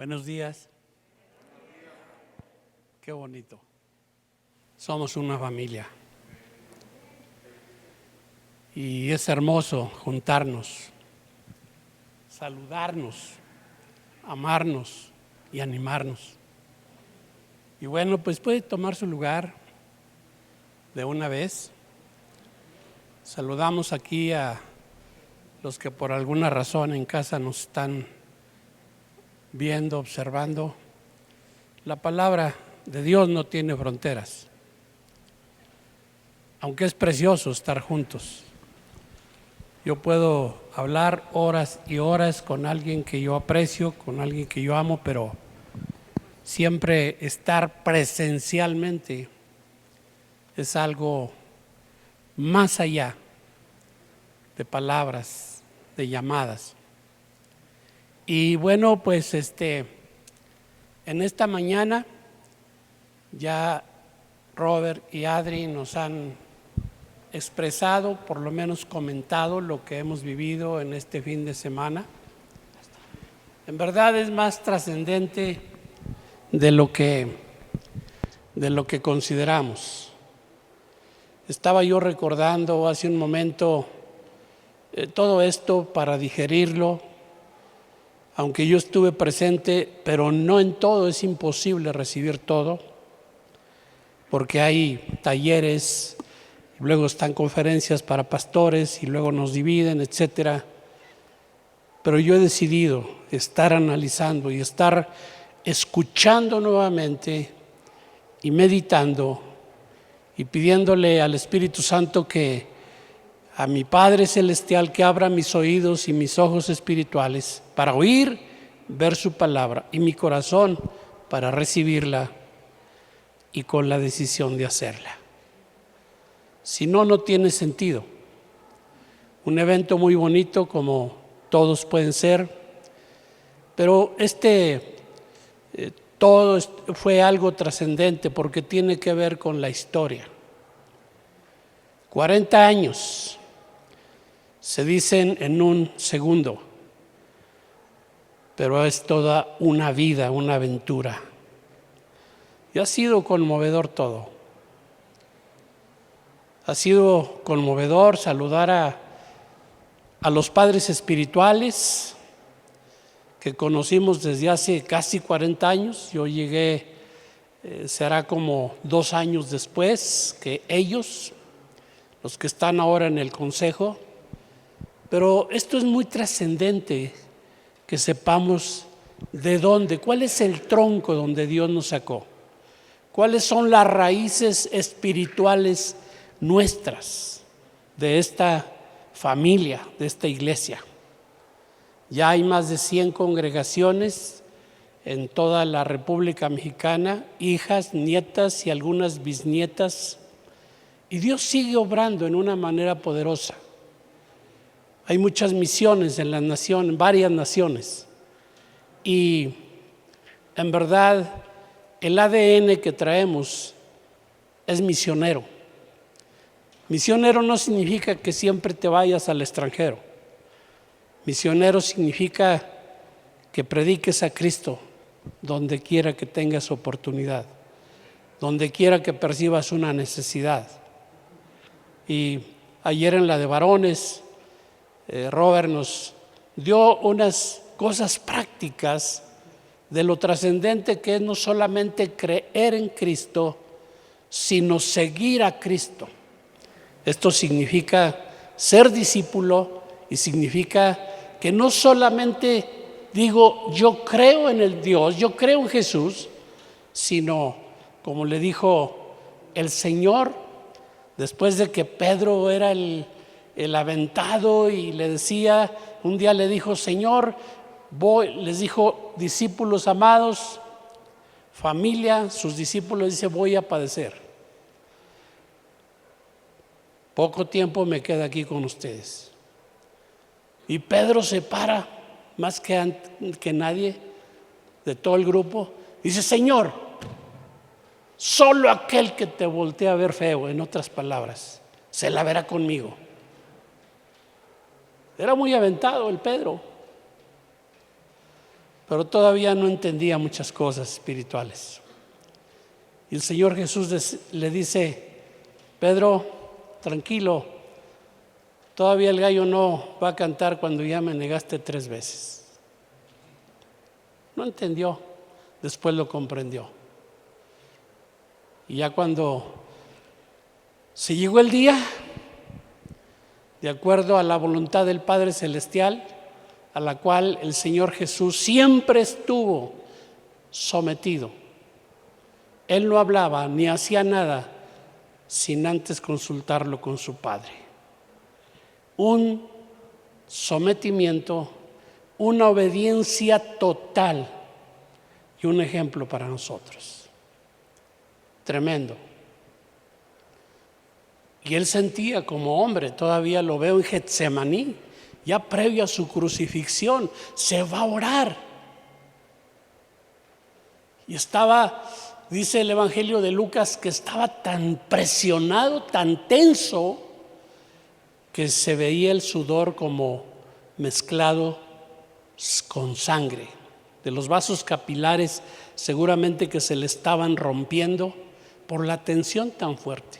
Buenos días. Qué bonito. Somos una familia. Y es hermoso juntarnos, saludarnos, amarnos y animarnos. Y bueno, pues puede tomar su lugar de una vez. Saludamos aquí a los que por alguna razón en casa nos están viendo, observando. La palabra de Dios no tiene fronteras, aunque es precioso estar juntos. Yo puedo hablar horas y horas con alguien que yo aprecio, con alguien que yo amo, pero siempre estar presencialmente es algo más allá de palabras, de llamadas. Y bueno, pues en esta mañana ya Robert y Adri nos han expresado, por lo menos comentado lo que hemos vivido en este fin de semana. En verdad es más trascendente de lo que consideramos. Estaba yo recordando hace un momento todo esto para digerirlo, aunque yo estuve presente, pero no en todo, es imposible recibir todo, porque hay talleres, luego están conferencias para pastores y luego nos dividen, etcétera. Pero yo he decidido estar analizando y estar escuchando nuevamente y meditando y pidiéndole al Espíritu Santo que a mi Padre Celestial que abra mis oídos y mis ojos espirituales para oír, ver su palabra y mi corazón para recibirla y con la decisión de hacerla. Si no, no tiene sentido. Un evento muy bonito como todos pueden ser, pero todo fue algo trascendente porque tiene que ver con la historia. 40 años se dicen en un segundo, pero es toda una vida, una aventura. Y ha sido conmovedor todo. Ha sido conmovedor saludar a los padres espirituales que conocimos desde hace casi 40 años. Yo llegué, será como 2 años después que ellos, los que están ahora en el consejo. Pero esto es muy trascendente, que sepamos de dónde, cuál es el tronco donde Dios nos sacó, cuáles son las raíces espirituales nuestras de esta familia, de esta iglesia. Ya hay más de 100 congregaciones en toda la República Mexicana, hijas, nietas y algunas bisnietas, y Dios sigue obrando en una manera poderosa. Hay muchas misiones en la nación, en varias naciones, y en verdad el ADN que traemos es misionero. Misionero no significa que siempre te vayas al extranjero. Misionero significa que prediques a Cristo donde quiera que tengas oportunidad, donde quiera que percibas una necesidad. Y ayer en la de varones, Robert nos dio unas cosas prácticas de lo trascendente que es no solamente creer en Cristo, sino seguir a Cristo. Esto significa ser discípulo y significa que no solamente digo yo creo en el Dios, yo creo en Jesús, sino como le dijo el Señor después de que Pedro era el aventado y le decía, un día le dijo, Señor, les dijo, discípulos amados, familia, sus discípulos, dice, voy a padecer. Poco tiempo me queda aquí con ustedes. Y Pedro se para, más que nadie de todo el grupo, dice, Señor, solo aquel que te voltea a ver feo, en otras palabras, se la verá conmigo. Era muy aventado el Pedro. pero todavía no entendía muchas cosas espirituales. Y el Señor Jesús le dice: Pedro, tranquilo, todavía el gallo no va a cantar cuando ya me negaste 3 veces. No entendió, después lo comprendió. Y ya cuando se llegó el día, de acuerdo a la voluntad del Padre Celestial, a la cual el Señor Jesús siempre estuvo sometido. Él no hablaba ni hacía nada sin antes consultarlo con su Padre. Un sometimiento, una obediencia total y un ejemplo para nosotros. Tremendo. Y él sentía como hombre, todavía lo veo en Getsemaní, ya previo a su crucifixión, se va a orar. Y estaba, dice el Evangelio de Lucas, que estaba tan presionado, tan tenso, que se veía el sudor como mezclado con sangre. De los vasos capilares seguramente que se le estaban rompiendo por la tensión tan fuerte.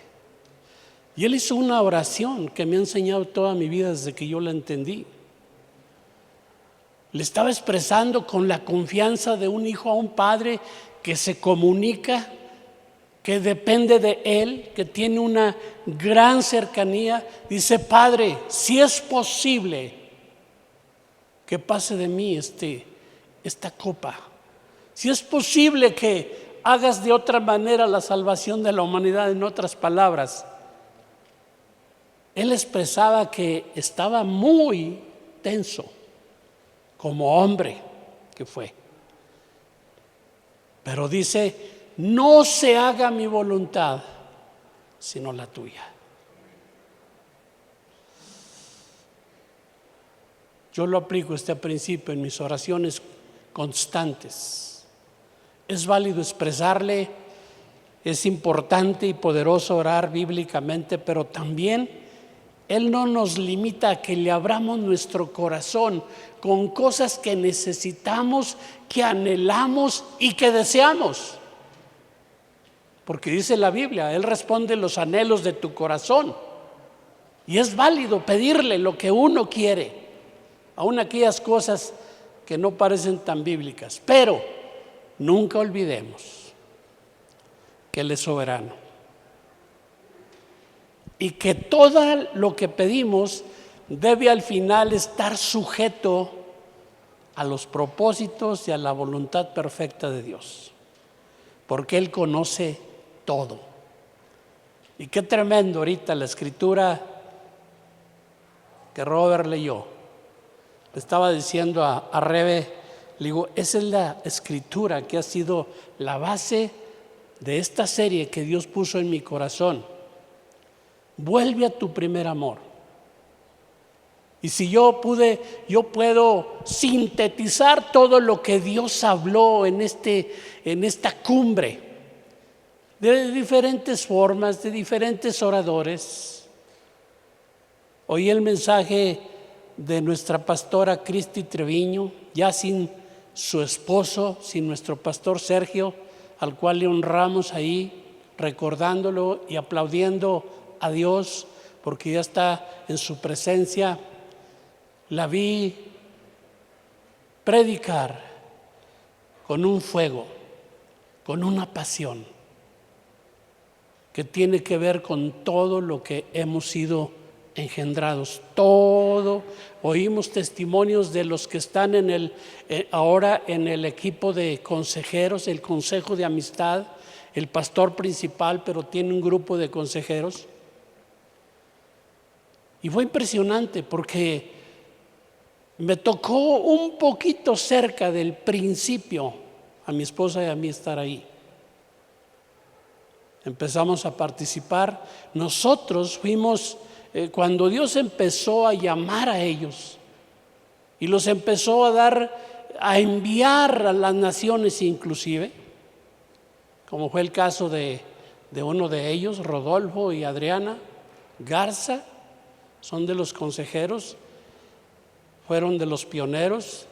Y él hizo una oración que me ha enseñado toda mi vida desde que yo la entendí. Le estaba expresando con la confianza de un hijo a un padre que se comunica, que depende de él, que tiene una gran cercanía. Dice: Padre, si es posible que pase de mí esta copa, si es posible que hagas de otra manera la salvación de la humanidad. En otras palabras, él expresaba que estaba muy tenso como hombre que fue. Pero dice: no se haga mi voluntad sino la tuya. Yo lo aplico este principio en mis oraciones constantes. Es válido expresarle, es importante y poderoso orar bíblicamente, pero también Él no nos limita a que le abramos nuestro corazón con cosas que necesitamos, que anhelamos y que deseamos. Porque dice la Biblia, Él responde los anhelos de tu corazón. Y es válido pedirle lo que uno quiere, aun aquellas cosas que no parecen tan bíblicas. Pero nunca olvidemos que Él es soberano. Y que todo lo que pedimos debe al final estar sujeto a los propósitos y a la voluntad perfecta de Dios, porque Él conoce todo. Y qué tremendo ahorita la escritura que Robert leyó. Le estaba diciendo a Rebe, le digo, esa es la escritura que ha sido la base de esta serie que Dios puso en mi corazón. Vuelve a tu primer amor. Y si yo puedo sintetizar todo lo que Dios habló en esta cumbre, de diferentes formas, de diferentes oradores. Oí el mensaje de nuestra pastora Cristi Treviño, ya sin su esposo, sin nuestro pastor Sergio, al cual le honramos ahí, recordándolo y aplaudiendo a Dios porque ya está en su presencia. La vi predicar con un fuego, con una pasión que tiene que ver con todo lo que hemos sido engendrados. Todo, oímos testimonios de los que están ahora en el equipo de consejeros, el consejo de amistad, el pastor principal, pero tiene un grupo de consejeros. Y fue impresionante porque me tocó un poquito cerca del principio a mi esposa y a mí estar ahí. Empezamos a participar. Nosotros fuimos, cuando Dios empezó a llamar a ellos y los empezó a enviar a las naciones inclusive, como fue el caso de uno de ellos, Rodolfo y Adriana Garza, son de los consejeros, fueron de los pioneros.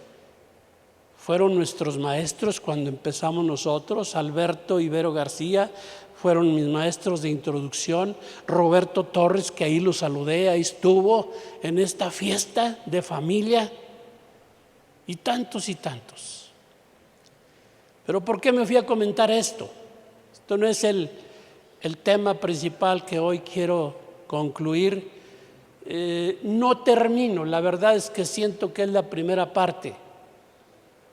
fueron nuestros maestros cuando empezamos nosotros. Alberto Ibero García fueron mis maestros de introducción. Roberto Torres, que ahí lo saludé, ahí estuvo en esta fiesta de familia. Y tantos y tantos. Pero ¿por qué me fui a comentar esto? Esto no es el tema principal que hoy quiero concluir. No termino, la verdad es que siento que es la primera parte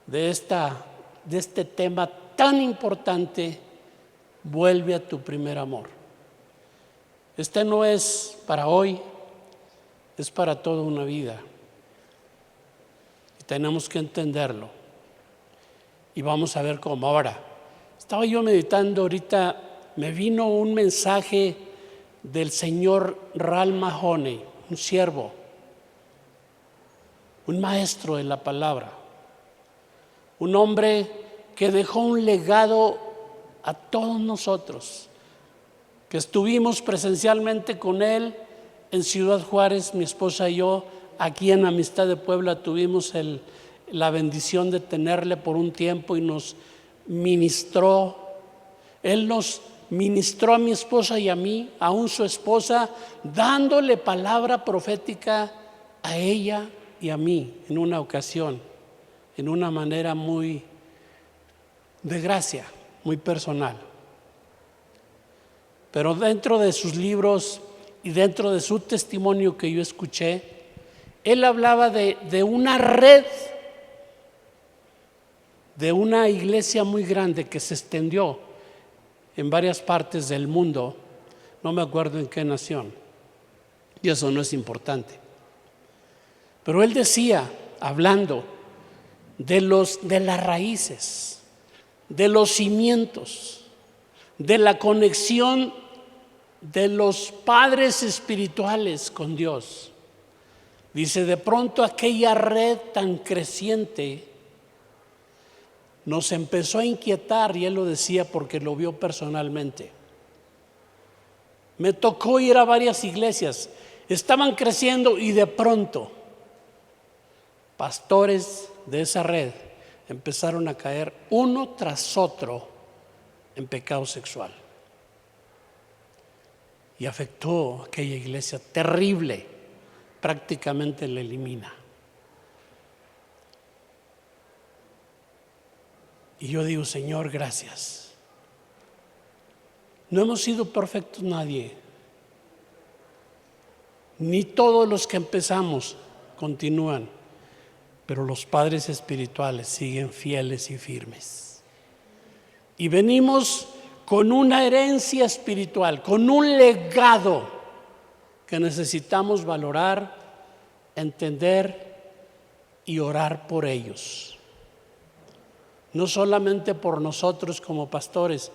de este tema tan importante. Vuelve a tu primer amor. Este no es para hoy, es para toda una vida. Y tenemos que entenderlo. Y vamos a ver cómo. Ahora, estaba yo meditando ahorita, me vino un mensaje del señor Ralph Mahoney, un siervo, un maestro de la palabra, un hombre que dejó un legado a todos nosotros, que estuvimos presencialmente con él en Ciudad Juárez, mi esposa y yo. Aquí en Amistad de Puebla tuvimos la bendición de tenerle por un tiempo y nos ministró. Él nos ministró a mi esposa y a mí, aún su esposa, dándole palabra profética a ella y a mí en una ocasión, en una manera muy de gracia, muy personal. Pero dentro de sus libros y dentro de su testimonio que yo escuché, él hablaba de una red, de una iglesia muy grande que se extendió en varias partes del mundo, no me acuerdo en qué nación, y eso no es importante. Pero él decía, hablando de las raíces, de los cimientos, de la conexión de los padres espirituales con Dios. Dice, de pronto aquella red tan creciente nos empezó a inquietar, y él lo decía porque lo vio personalmente. Me tocó ir a varias iglesias, estaban creciendo y de pronto pastores de esa red empezaron a caer uno tras otro en pecado sexual. Y afectó a aquella iglesia terrible, prácticamente la elimina. Y yo digo, Señor, gracias. No hemos sido perfectos nadie, ni todos los que empezamos continúan, pero los padres espirituales siguen fieles y firmes. Y venimos con una herencia espiritual, con un legado que necesitamos valorar, entender y orar por ellos. No solamente por nosotros como pastores,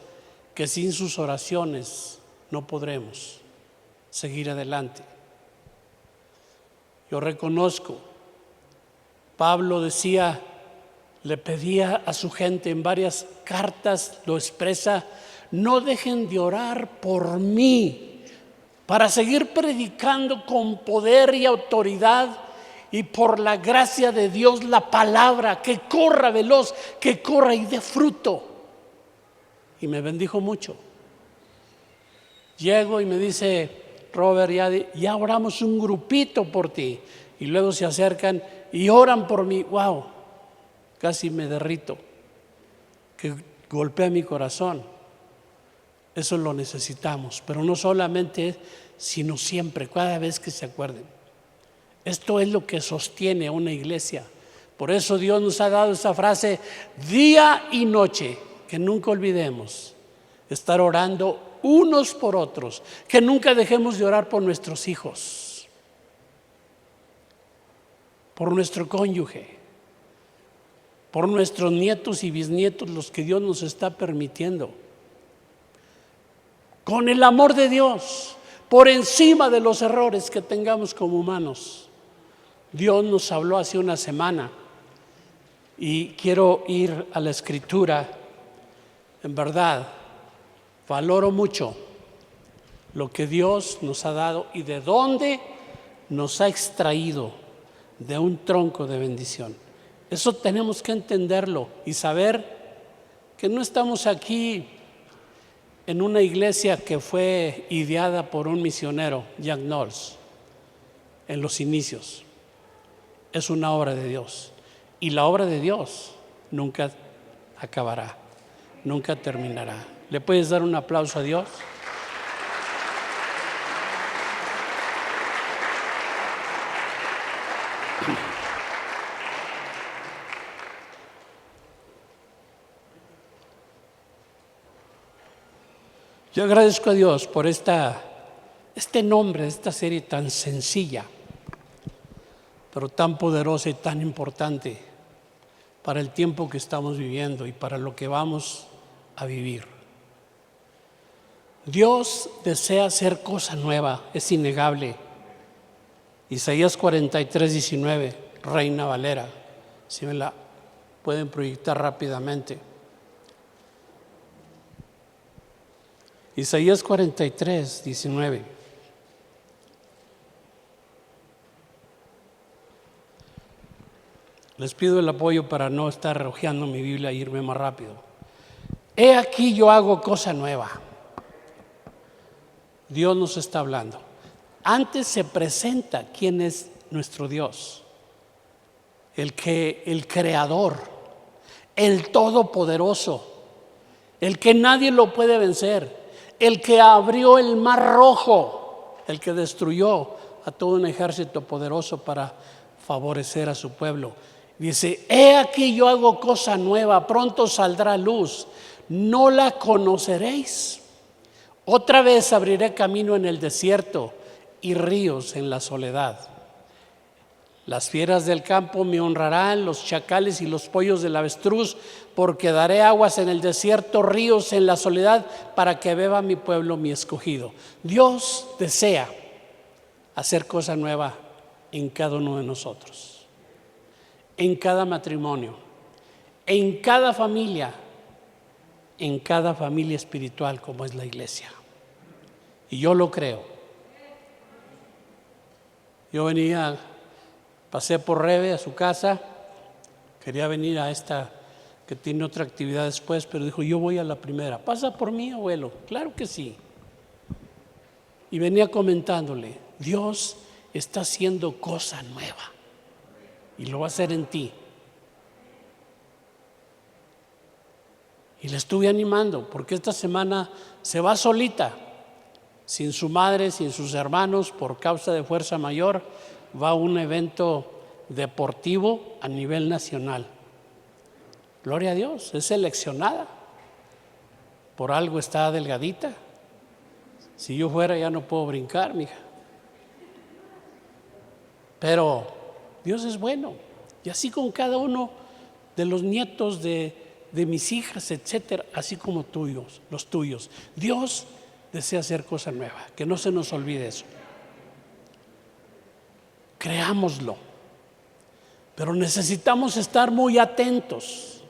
que sin sus oraciones no podremos seguir adelante. Yo reconozco, Pablo decía, le pedía a su gente en varias cartas, lo expresa, no dejen de orar por mí, para seguir predicando con poder y autoridad y por la gracia de Dios la palabra, que corra veloz, que corra y dé fruto. Y me bendijo mucho. Llego y me dice, Robert, ya oramos un grupito por ti. Y luego se acercan y oran por mí. Wow, casi me derrito, que golpea mi corazón. Eso lo necesitamos, pero no solamente, sino siempre, cada vez que se acuerden. Esto es lo que sostiene a una iglesia. Por eso Dios nos ha dado esa frase, día y noche, que nunca olvidemos. Estar orando unos por otros, que nunca dejemos de orar por nuestros hijos, por nuestro cónyuge, por nuestros nietos y bisnietos, los que Dios nos está permitiendo. Con el amor de Dios, por encima de los errores que tengamos como humanos. Dios nos habló hace una semana y quiero ir a la Escritura. En verdad, valoro mucho lo que Dios nos ha dado y de dónde nos ha extraído de un tronco de bendición. Eso tenemos que entenderlo y saber que no estamos aquí en una iglesia que fue ideada por un misionero, Jack Knowles, en los inicios. Es una obra de Dios. Y la obra de Dios nunca acabará, nunca terminará. ¿Le puedes dar un aplauso a Dios? Yo agradezco a Dios por este nombre de esta serie tan sencilla, pero tan poderosa y tan importante para el tiempo que estamos viviendo y para lo que vamos a vivir. Dios desea hacer cosa nueva, es innegable. Isaías 43:19, Reina Valera, si me la pueden proyectar rápidamente. Isaías 43:19. Les pido el apoyo para no estar hojeando mi Biblia e irme más rápido. He aquí yo hago cosa nueva. Dios nos está hablando. Antes se presenta quién es nuestro Dios. El creador, el todopoderoso, el que nadie lo puede vencer, el que abrió el mar rojo, el que destruyó a todo un ejército poderoso para favorecer a su pueblo. Dice, he aquí yo hago cosa nueva, pronto saldrá luz, no la conoceréis. Otra vez abriré camino en el desierto y ríos en la soledad. Las fieras del campo me honrarán, los chacales y los pollos del avestruz, porque daré aguas en el desierto, ríos en la soledad, para que beba mi pueblo, mi escogido. Dios desea hacer cosa nueva en cada uno de nosotros, en cada matrimonio, en cada familia espiritual como es la iglesia. Y yo lo creo. Yo pasé por Rebe a su casa, quería venir a esta que tiene otra actividad después, pero dijo, yo voy a la primera. ¿Pasa por mí, abuelo? Claro que sí. Y venía comentándole, Dios está haciendo cosa nueva y lo va a hacer en ti. Y le estuve animando porque esta semana se va solita, sin su madre, sin sus hermanos, por causa de fuerza mayor, va a un evento deportivo a nivel nacional. Gloria a Dios, es seleccionada. Por algo está delgadita. Si yo fuera ya no puedo brincar, mija. Pero Dios es bueno. Y así con cada uno de los nietos de mis hijas, etcétera, así como los tuyos. Dios desea hacer cosa nueva, que no se nos olvide eso. Creámoslo, pero necesitamos estar muy atentos.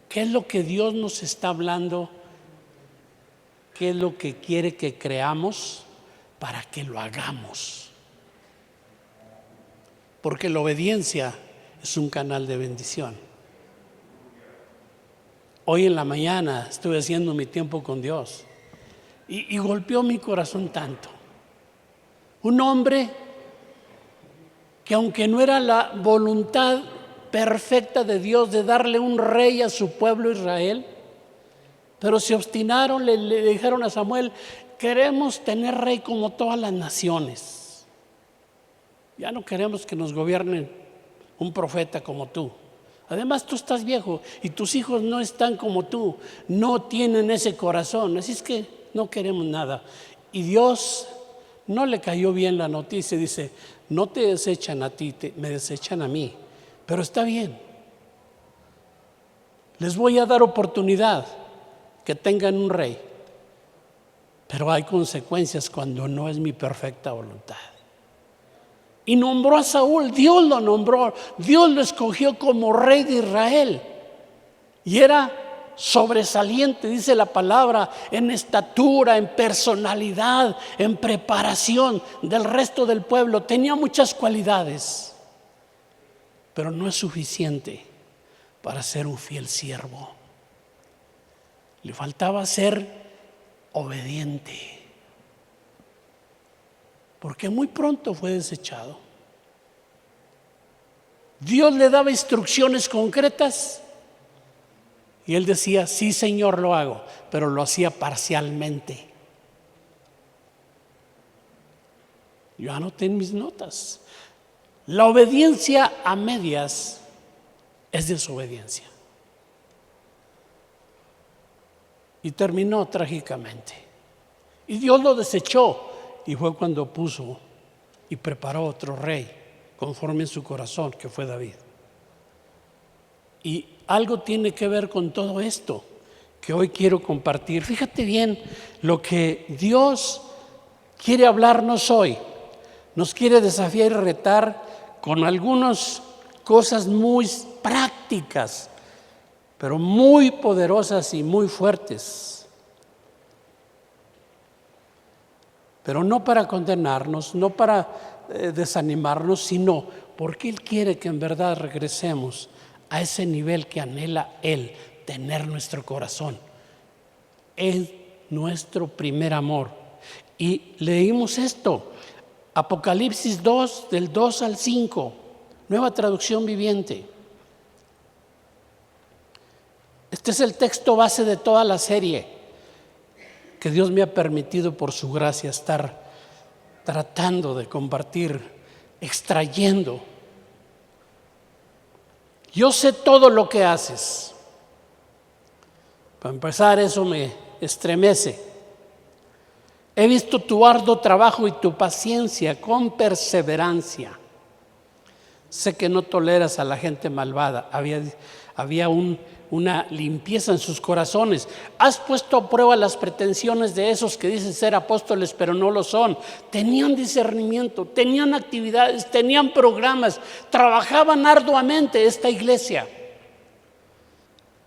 ¿Qué es lo que Dios nos está hablando? ¿Qué es lo que quiere que creamos para que lo hagamos? Porque la obediencia es un canal de bendición. Hoy en la mañana estuve haciendo mi tiempo con Dios y golpeó mi corazón tanto. Un hombre que aunque no era la voluntad perfecta de Dios de darle un rey a su pueblo Israel, pero se obstinaron, le dijeron a Samuel, queremos tener rey como todas las naciones. Ya no queremos que nos gobierne un profeta como tú. Además tú estás viejo y tus hijos no están como tú, no tienen ese corazón, así es que no queremos nada. Y Dios no le cayó bien la noticia, dice, no te desechan a ti, me desechan a mí, pero está bien. Les voy a dar oportunidad que tengan un rey, pero hay consecuencias cuando no es mi perfecta voluntad. Y nombró a Saúl, Dios lo nombró, Dios lo escogió como rey de Israel. Y era sobresaliente, dice la palabra, en estatura, en personalidad, en preparación del resto del pueblo. Tenía muchas cualidades. pero no es suficiente para ser un fiel siervo. Le faltaba ser obediente, porque muy pronto fue desechado. Dios le daba instrucciones concretas y él decía: sí, Señor, lo hago, pero lo hacía parcialmente. Yo anoté en mis notas: la obediencia a medias es desobediencia. Y terminó trágicamente. Y Dios lo desechó, y fue cuando puso y preparó otro rey conforme en su corazón, que fue David. Y algo tiene que ver con todo esto que hoy quiero compartir. Fíjate bien lo que Dios quiere hablarnos hoy. Nos quiere desafiar y retar con algunas cosas muy prácticas, pero muy poderosas y muy fuertes. Pero no para condenarnos, no para desanimarnos, sino porque Él quiere que en verdad regresemos a ese nivel que anhela Él, tener nuestro corazón. Es nuestro primer amor. Y leímos esto, Apocalipsis 2, del 2 al 5, Nueva Traducción Viviente. Este es el texto base de toda la serie que Dios me ha permitido por su gracia estar tratando de compartir, extrayendo. Yo sé todo lo que haces. Para empezar, eso me estremece. He visto tu arduo trabajo y tu paciencia con perseverancia. Sé que no toleras a la gente malvada. Había una limpieza en sus corazones. Has puesto a prueba las pretensiones de esos que dicen ser apóstoles, pero no lo son. Tenían discernimiento, tenían actividades, tenían programas, trabajaban arduamente esta iglesia.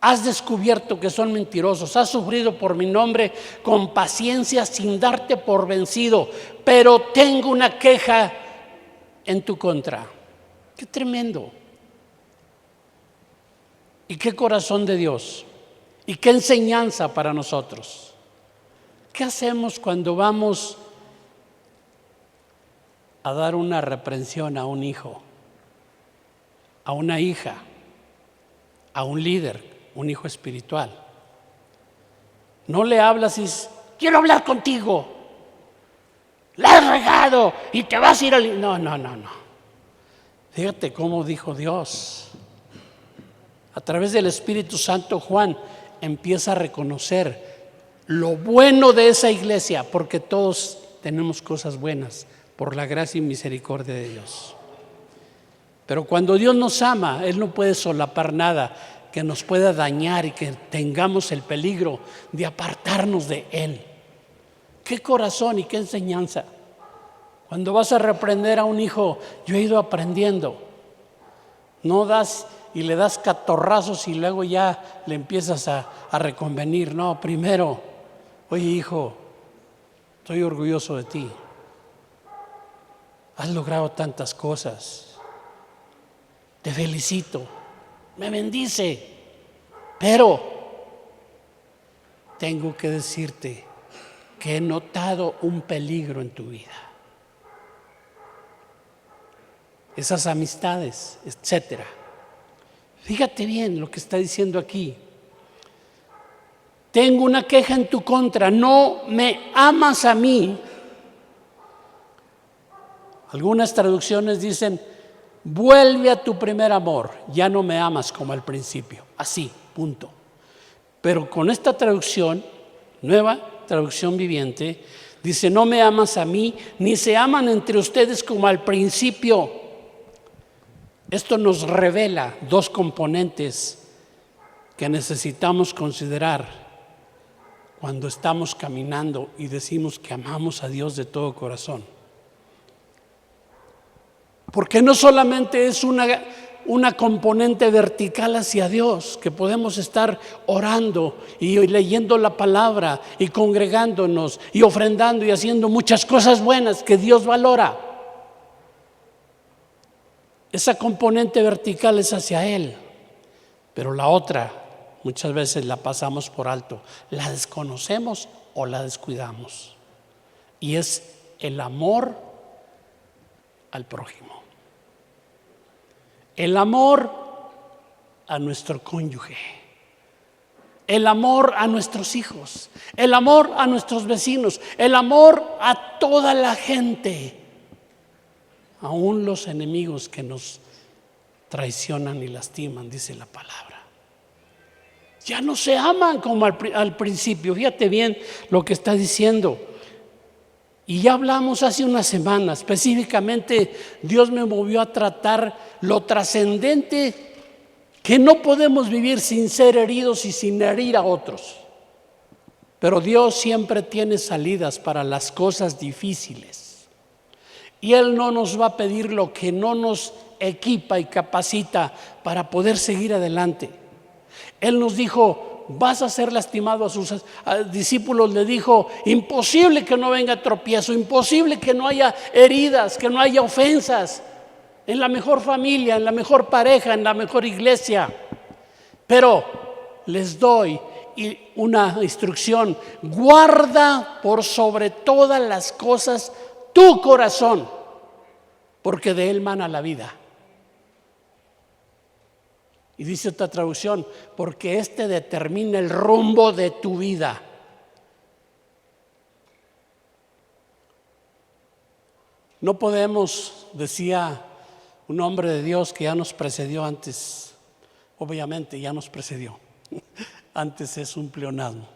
Has descubierto que son mentirosos, has sufrido por mi nombre con paciencia sin darte por vencido, pero tengo una queja en tu contra. ¡Qué tremendo! ¿Y qué corazón de Dios? ¿Y qué enseñanza para nosotros? ¿Qué hacemos cuando vamos a dar una reprensión a un hijo, a una hija, a un líder, un hijo espiritual? No le hablas y dices: quiero hablar contigo, la has regado y te vas a ir al... No. Fíjate cómo dijo Dios. A través del Espíritu Santo, Juan empieza a reconocer lo bueno de esa iglesia, porque todos tenemos cosas buenas por la gracia y misericordia de Dios. Pero cuando Dios nos ama, Él no puede solapar nada que nos pueda dañar y que tengamos el peligro de apartarnos de Él. ¡Qué corazón y qué enseñanza! Cuando vas a reprender a un hijo, yo he ido aprendiendo. No das y le das catorrazos y luego ya le empiezas a reconvenir. No, primero: oye, hijo, estoy orgulloso de ti. Has logrado tantas cosas. Te felicito. Me bendice. Pero tengo que decirte que he notado un peligro en tu vida. Esas amistades, etcétera. Fíjate bien lo que está diciendo aquí. Tengo una queja en tu contra, no me amas a mí. Algunas traducciones dicen: vuelve a tu primer amor, ya no me amas como al principio. Así, punto. Pero con esta traducción, Nueva Traducción Viviente, dice: no me amas a mí, ni se aman entre ustedes como al principio. Esto nos revela dos componentes que necesitamos considerar cuando estamos caminando y decimos que amamos a Dios de todo corazón. Porque no solamente es una componente vertical hacia Dios, que podemos estar orando y leyendo la palabra y congregándonos y ofrendando y haciendo muchas cosas buenas que Dios valora. esa componente vertical es hacia Él, pero la otra muchas veces la pasamos por alto, la desconocemos o la descuidamos. Y es el amor al prójimo, el amor a nuestro cónyuge, el amor a nuestros hijos, el amor a nuestros vecinos, el amor a toda la gente, aún los enemigos que nos traicionan y lastiman, dice la palabra. Ya no se aman como al principio. Fíjate bien lo que está diciendo. Y ya hablamos hace una semana, específicamente Dios me movió a tratar lo trascendente, que no podemos vivir sin ser heridos y sin herir a otros. Pero Dios siempre tiene salidas para las cosas difíciles. Y Él no nos va a pedir lo que no nos equipa y capacita para poder seguir adelante. Él nos dijo: vas a ser lastimado. A sus discípulos le dijo: imposible que no venga tropiezo, imposible que no haya heridas, que no haya ofensas, en la mejor familia, en la mejor pareja, en la mejor iglesia. Pero les doy una instrucción: guarda por sobre todas las cosas tu corazón, porque de él mana la vida. Y dice otra traducción: porque este determina el rumbo de tu vida. No podemos, decía un hombre de Dios que ya nos precedió antes, obviamente ya nos precedió, antes es un pleonasmo.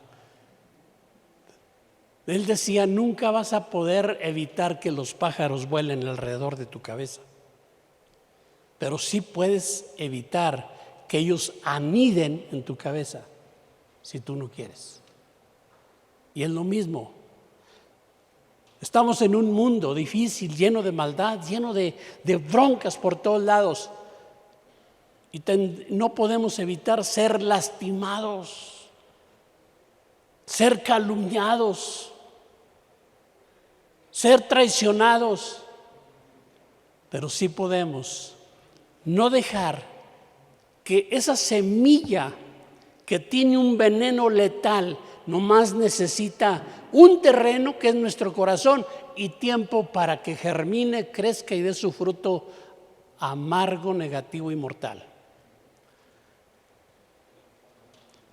Él decía: nunca vas a poder evitar que los pájaros vuelen alrededor de tu cabeza, pero sí puedes evitar que ellos aniden en tu cabeza si tú no quieres. Y es lo mismo. Estamos en un mundo difícil, lleno de maldad, lleno de broncas por todos lados. Y no podemos evitar ser lastimados, ser calumniados, ser traicionados. Pero sí podemos no dejar que esa semilla que tiene un veneno letal nomás necesita un terreno, que es nuestro corazón, y tiempo para que germine, crezca y dé su fruto amargo, negativo y mortal.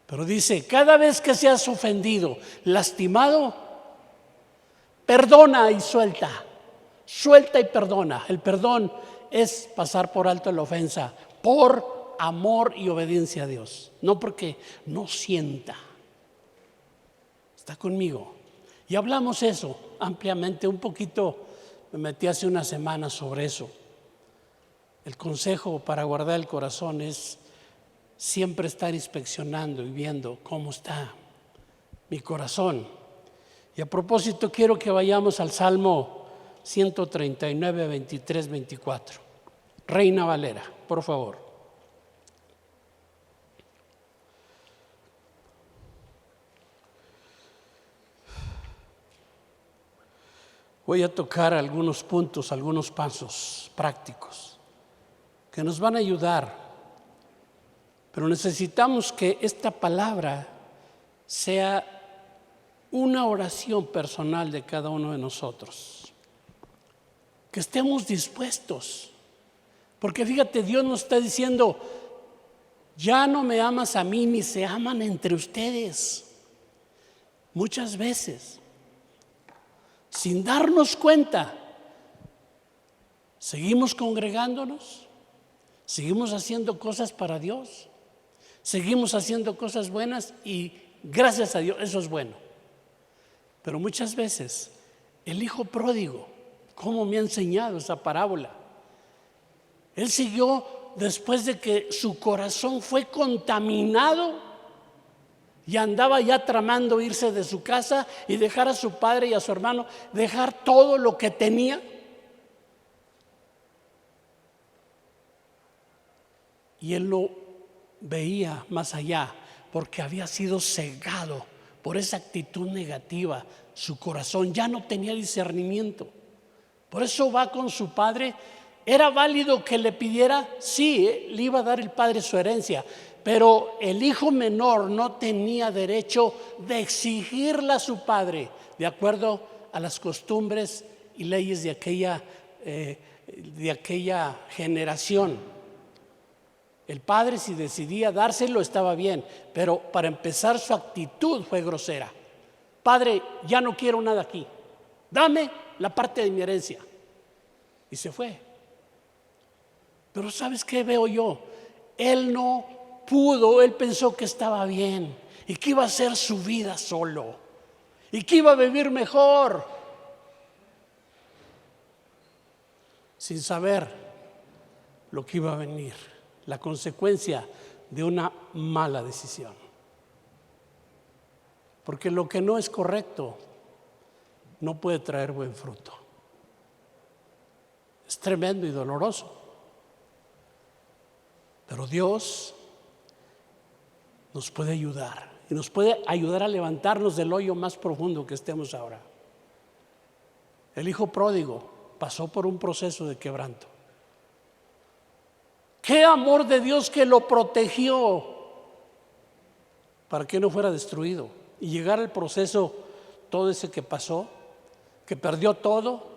Pero dice: cada vez que seas ofendido, lastimado, perdona y suelta. Suelta y perdona. El perdón es pasar por alto la ofensa por amor y obediencia a Dios, no porque no sienta. ¿Está conmigo? Y hablamos eso ampliamente, un poquito me metí hace una semana sobre eso. El consejo para guardar el corazón es siempre estar inspeccionando y viendo cómo está mi corazón. Y a propósito, quiero que vayamos al Salmo 139, 23, 24. Reina Valera, por favor. Voy a tocar algunos puntos, algunos pasos prácticos que nos van a ayudar, pero necesitamos que esta palabra sea una oración personal de cada uno de nosotros, que estemos dispuestos, porque fíjate, Dios nos está diciendo: ya no me amas a mí, ni se aman entre ustedes. Muchas veces, sin darnos cuenta, seguimos congregándonos, seguimos haciendo cosas para Dios, seguimos haciendo cosas buenas, y gracias a Dios eso es bueno. Pero muchas veces el hijo pródigo, ¿cómo me ha enseñado esa parábola? Él siguió después de que su corazón fue contaminado y andaba ya tramando irse de su casa y dejar a su padre y a su hermano, dejar todo lo que tenía. Y él no veía más allá, porque había sido cegado por esa actitud negativa. Su corazón ya no tenía discernimiento. Por eso va con su padre ¿Era válido que le pidiera? Sí, le iba a dar el padre su herencia, pero el hijo menor no tenía derecho de exigirle a su padre, de acuerdo a las costumbres y leyes de aquella generación. El padre, si decidía dárselo, estaba bien, pero para empezar su actitud fue grosera. Padre, ya no quiero nada aquí, dame la parte de mi herencia. Y se fue. Pero ¿sabes qué veo yo? Él no pudo, él pensó que estaba bien y que iba a hacer su vida solo y que iba a vivir mejor, sin saber lo que iba a venir, la consecuencia de una mala decisión. Porque lo que no es correcto no puede traer buen fruto. Es tremendo y doloroso. Pero Dios nos puede ayudar y nos puede ayudar a levantarnos del hoyo más profundo que estemos ahora. El hijo pródigo pasó por un proceso de quebranto. ¡Qué amor de Dios que lo protegió para que no fuera destruido! Y llegar al proceso, todo ese que pasó, que perdió todo,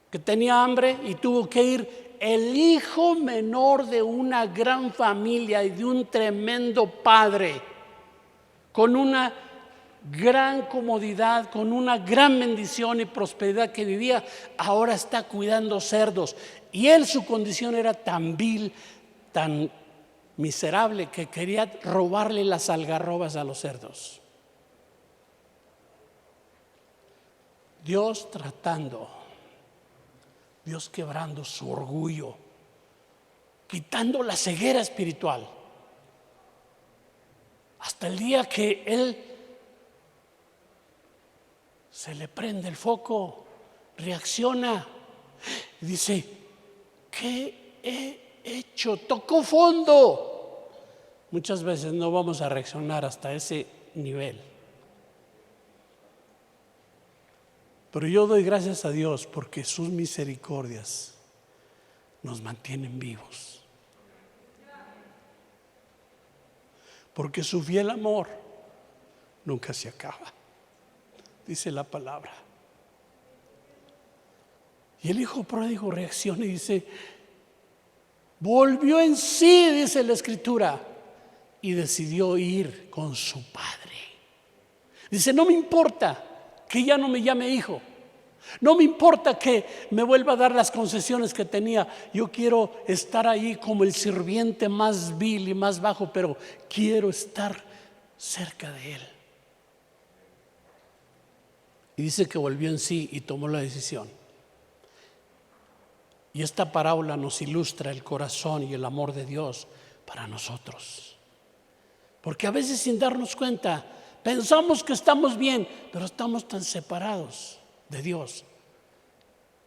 que tenía hambre y tuvo que ir el hijo menor de una gran familia y de un tremendo padre, con una gran comodidad, con una gran bendición y prosperidad que vivía, ahora está cuidando cerdos. Y él, su condición era tan vil, tan miserable, que quería robarle las algarrobas a los cerdos. Dios tratando, Dios quebrando su orgullo, quitando la ceguera espiritual, hasta el día que él se le prende el foco, reacciona, dice: ¿qué he hecho? Tocó fondo. Muchas veces no vamos a reaccionar hasta ese nivel. Pero yo doy gracias a Dios porque sus misericordias nos mantienen vivos. Porque su fiel amor nunca se acaba, dice la palabra. Y el hijo pródigo reacciona y dice: volvió en sí, dice la escritura, y decidió ir con su padre. Dice: no me importa que ya no me llame hijo, no me importa que me vuelva a dar las concesiones que tenía, yo quiero estar ahí como el sirviente más vil y más bajo, pero quiero estar cerca de él. Y dice que volvió en sí y tomó la decisión. Y esta parábola nos ilustra el corazón y el amor de Dios para nosotros. Porque a veces, sin darnos cuenta, pensamos que estamos bien, pero estamos tan separados de Dios.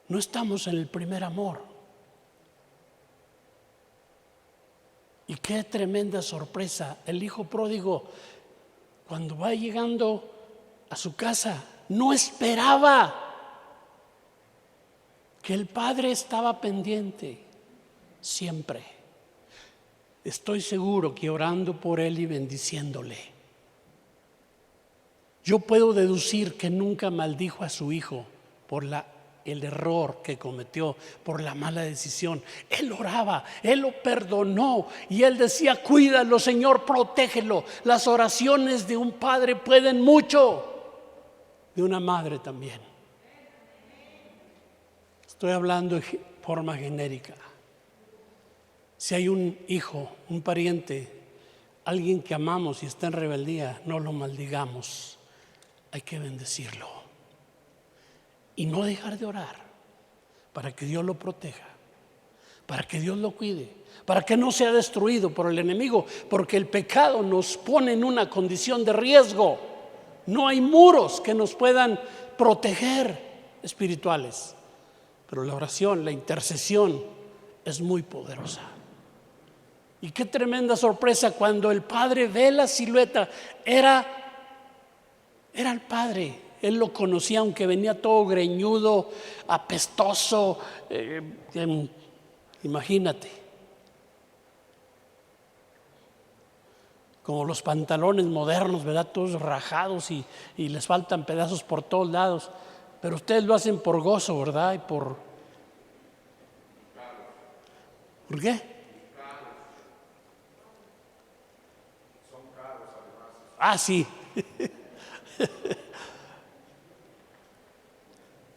No estamos en el primer amor. Y qué tremenda sorpresa. El hijo pródigo, cuando va llegando a su casa, no esperaba que el padre estaba pendiente siempre. Estoy seguro que orando por él y bendiciéndole, yo puedo deducir que nunca maldijo a su hijo por el error que cometió, por la mala decisión. Él oraba, él lo perdonó y él decía: cuídalo, Señor, protégelo. Las oraciones de un padre pueden mucho, de una madre también. Estoy hablando de forma genérica. Si hay un hijo, un pariente, alguien que amamos y está en rebeldía, no lo maldigamos. Hay que bendecirlo y no dejar de orar para que Dios lo proteja, para que Dios lo cuide, para que no sea destruido por el enemigo, porque el pecado nos pone en una condición de riesgo. No hay muros que nos puedan proteger espirituales, pero la oración, la intercesión es muy poderosa. Y qué tremenda sorpresa cuando el padre ve la silueta. Era el padre, Él lo conocía, aunque venía todo greñudo, apestoso. Imagínate. Como los pantalones modernos, ¿verdad? Todos rajados y les faltan pedazos por todos lados. Pero ustedes lo hacen por gozo, ¿verdad? ¿Por qué? Ah, sí.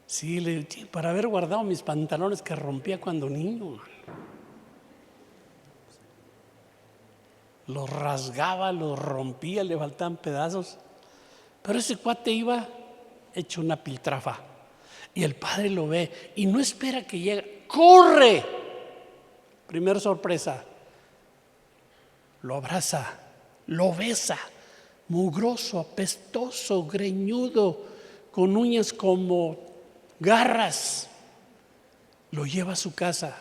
Sí, para haber guardado mis pantalones que rompía cuando niño. Los rasgaba, los rompía, le faltaban pedazos. Pero ese cuate iba hecho una piltrafa. Y el padre lo ve y no espera que llegue. ¡Corre! Primera sorpresa. Lo abraza, lo besa. Mugroso, apestoso, greñudo, con uñas como garras. Lo lleva a su casa.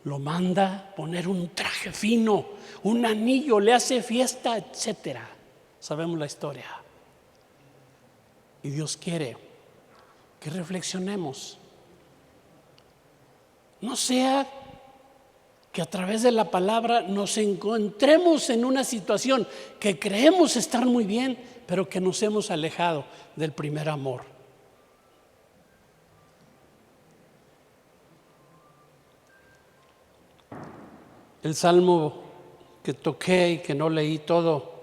Lo manda poner un traje fino, un anillo, le hace fiesta, etcétera. Sabemos la historia. Y Dios quiere que reflexionemos. No sea que a través de la palabra nos encontremos en una situación que creemos estar muy bien, pero que nos hemos alejado del primer amor. El salmo que toqué y que no leí todo,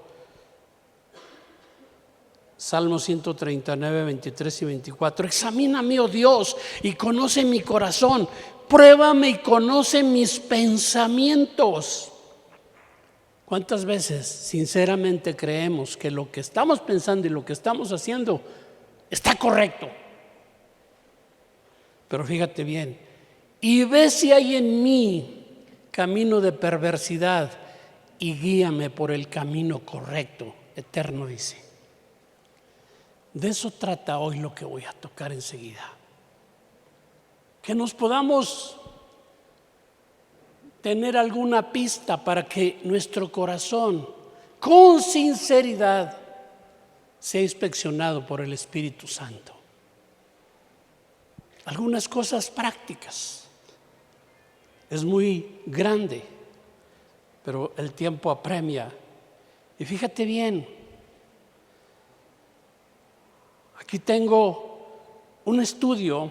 Salmo 139, 23 y 24. Examíname, oh Dios, y conoce mi corazón. Pruébame y conoce mis pensamientos. ¿Cuántas veces sinceramente creemos que lo que estamos pensando y lo que estamos haciendo está correcto? Pero fíjate bien, y ve si hay en mí camino de perversidad y guíame por el camino correcto, eterno, dice. De eso trata hoy lo que voy a tocar enseguida. Que nos podamos tener alguna pista para que nuestro corazón, con sinceridad, sea inspeccionado por el Espíritu Santo. Algunas cosas prácticas. Es muy grande, pero el tiempo apremia. Y fíjate bien, aquí tengo un estudio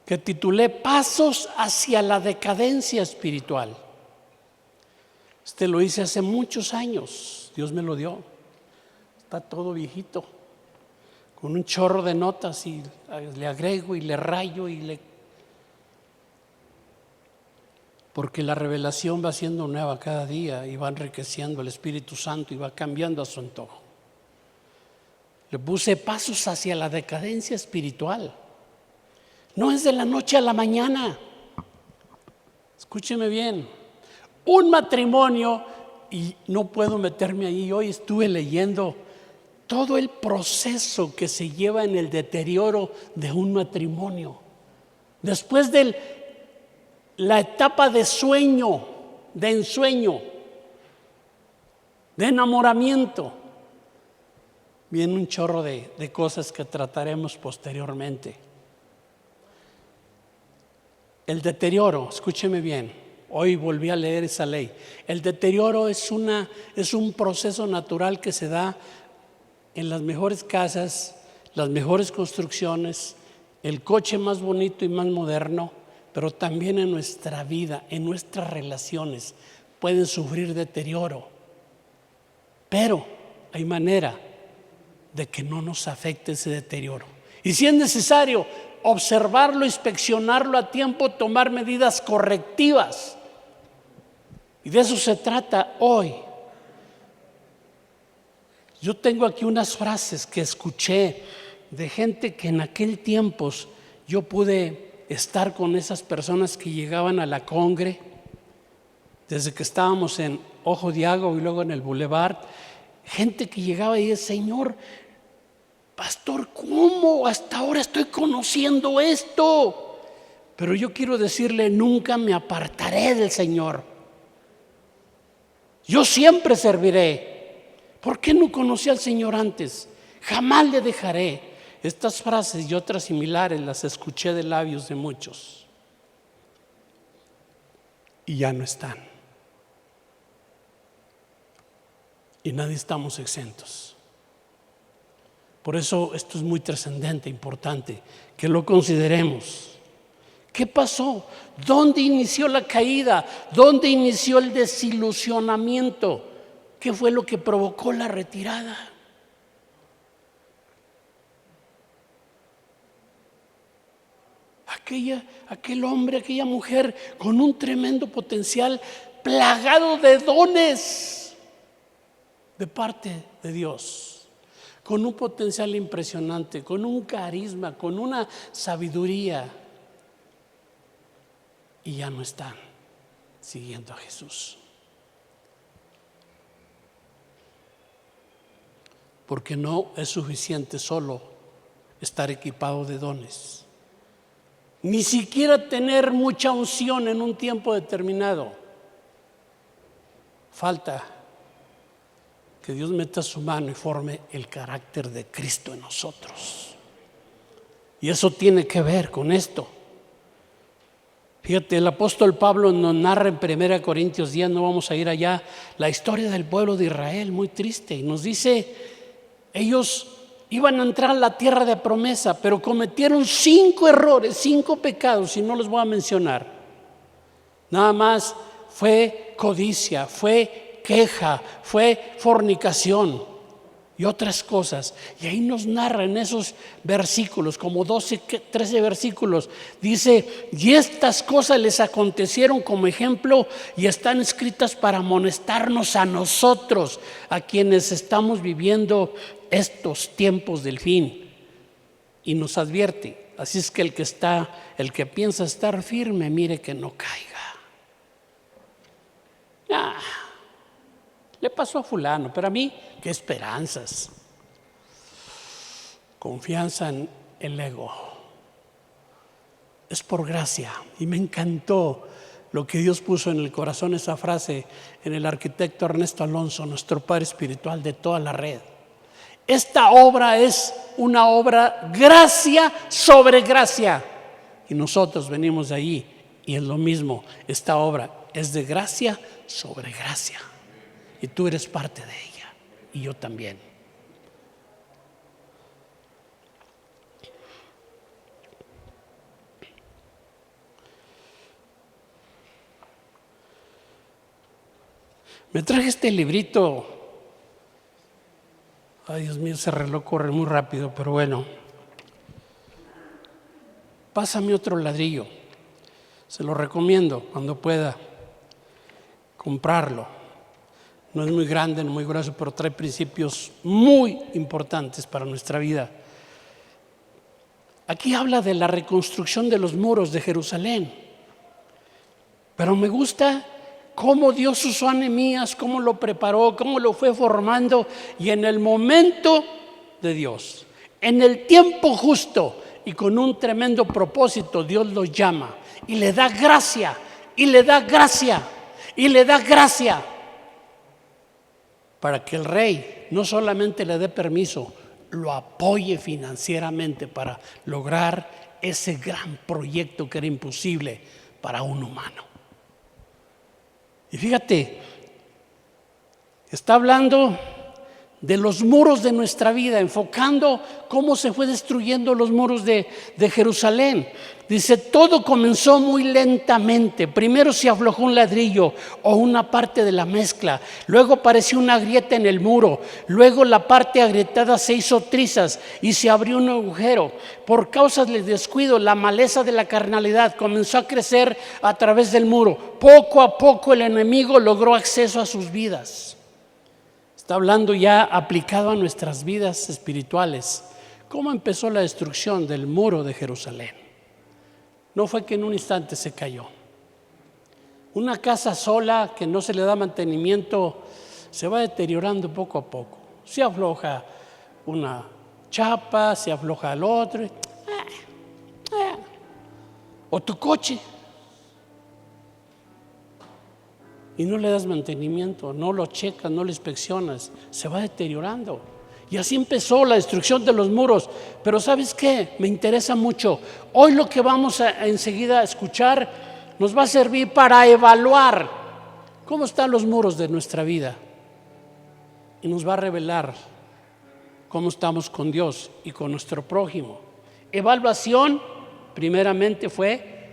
que titulé Pasos hacia la decadencia espiritual. Este lo hice hace muchos años, Dios me lo dio. Está todo viejito, con un chorro de notas y le agrego y le rayo porque la revelación va siendo nueva cada día y va enriqueciendo el Espíritu Santo y va cambiando a su antojo. Le puse pasos hacia la decadencia espiritual. No es de la noche a la mañana. Escúcheme bien. Un matrimonio, y no puedo meterme ahí, hoy estuve leyendo todo el proceso que se lleva en el deterioro de un matrimonio. Después de la etapa de sueño, de ensueño, de enamoramiento, viene un chorro de cosas que trataremos posteriormente. El deterioro, escúcheme bien, hoy volví a leer esa ley. El deterioro es un proceso natural que se da en las mejores casas, las mejores construcciones, el coche más bonito y más moderno, pero también en nuestra vida, en nuestras relaciones, pueden sufrir deterioro. Pero hay manera de que no nos afecte ese deterioro. Y si es necesario, observarlo, inspeccionarlo a tiempo, tomar medidas correctivas. Y de eso se trata hoy. Yo tengo aquí unas frases que escuché de gente que en aquel tiempo yo pude estar con esas personas que llegaban a la congre, desde que estábamos en Ojo de Agua y luego en el Boulevard, gente que llegaba y decía: Señor, pastor, ¿cómo hasta ahora estoy conociendo esto? Pero yo quiero decirle, nunca me apartaré del Señor. Yo siempre serviré. ¿Por qué no conocí al Señor antes? jamás le dejaré. Estas frases y otras similares las escuché de labios de muchos y ya no están. Y nadie estamos exentos. Por eso esto es muy trascendente, importante, que lo consideremos. ¿Qué pasó? ¿Dónde inició la caída? ¿Dónde inició el desilusionamiento? ¿Qué fue lo que provocó la retirada? Aquel hombre, aquella mujer con un tremendo potencial, plagado de dones de parte de Dios, con un potencial impresionante, con un carisma, con una sabiduría, y ya no están siguiendo a Jesús. Porque no es suficiente solo estar equipado de dones, ni siquiera tener mucha unción en un tiempo determinado. Falta que Dios meta su mano y forme el carácter de Cristo en nosotros. Y eso tiene que ver con esto. Fíjate, el apóstol Pablo nos narra en 1 Corintios 10, no vamos a ir allá, la historia del pueblo de Israel, muy triste. Y nos dice, ellos iban a entrar a la tierra de promesa, pero cometieron 5 errores, 5 pecados, y no los voy a mencionar. Nada más fue codicia, fue queja, fue fornicación y otras cosas. Y ahí nos narra en esos versículos, como 12, 13 versículos, dice, y estas cosas les acontecieron como ejemplo y están escritas para amonestarnos a nosotros, a quienes estamos viviendo estos tiempos del fin. Y nos advierte, así es que el que piensa estar firme, mire que no caiga. Le pasó a fulano, pero a mí, qué esperanzas. Confianza en el ego. Es por gracia. Y me encantó lo que Dios puso en el corazón, esa frase en el arquitecto Ernesto Alonso, nuestro padre espiritual de toda la red. Esta obra es una obra gracia sobre gracia. Y nosotros venimos de allí y es lo mismo. Esta obra es de gracia sobre gracia. Y tú eres parte de ella, y yo también. Me traje este librito. Ay, Dios mío, ese reloj corre muy rápido, pero bueno. Pásame otro ladrillo. Se lo recomiendo cuando pueda comprarlo. No es muy grande, no muy grueso, pero trae principios muy importantes para nuestra vida. Aquí habla de la reconstrucción de los muros de Jerusalén. Pero me gusta cómo Dios usó a Nehemías, cómo lo preparó, cómo lo fue formando. Y en el momento de Dios, en el tiempo justo y con un tremendo propósito, Dios lo llama y le da gracia, y le da gracia, y le da gracia. Para que el rey no solamente le dé permiso, lo apoye financieramente para lograr ese gran proyecto que era imposible para un humano. Y fíjate, está hablando de los muros de nuestra vida, enfocando cómo se fue destruyendo los muros de Jerusalén. Dice, todo comenzó muy lentamente. Primero se aflojó un ladrillo o una parte de la mezcla. Luego apareció una grieta en el muro. Luego la parte agrietada se hizo trizas y se abrió un agujero. Por causa del descuido, la maleza de la carnalidad comenzó a crecer a través del muro. Poco a poco el enemigo logró acceso a sus vidas. Está hablando ya aplicado a nuestras vidas espirituales. ¿Cómo empezó la destrucción del muro de Jerusalén? No fue que en un instante se cayó. Una casa sola que no se le da mantenimiento se va deteriorando poco a poco. Se afloja una chapa, se afloja el otro. O tu coche. Y no le das mantenimiento, no lo checas, no lo inspeccionas, se va deteriorando. Y así empezó la destrucción de los muros. Pero ¿sabes qué? Me interesa mucho. Hoy lo que vamos a enseguida a escuchar nos va a servir para evaluar cómo están los muros de nuestra vida. Y nos va a revelar cómo estamos con Dios y con nuestro prójimo. Evaluación, primeramente fue,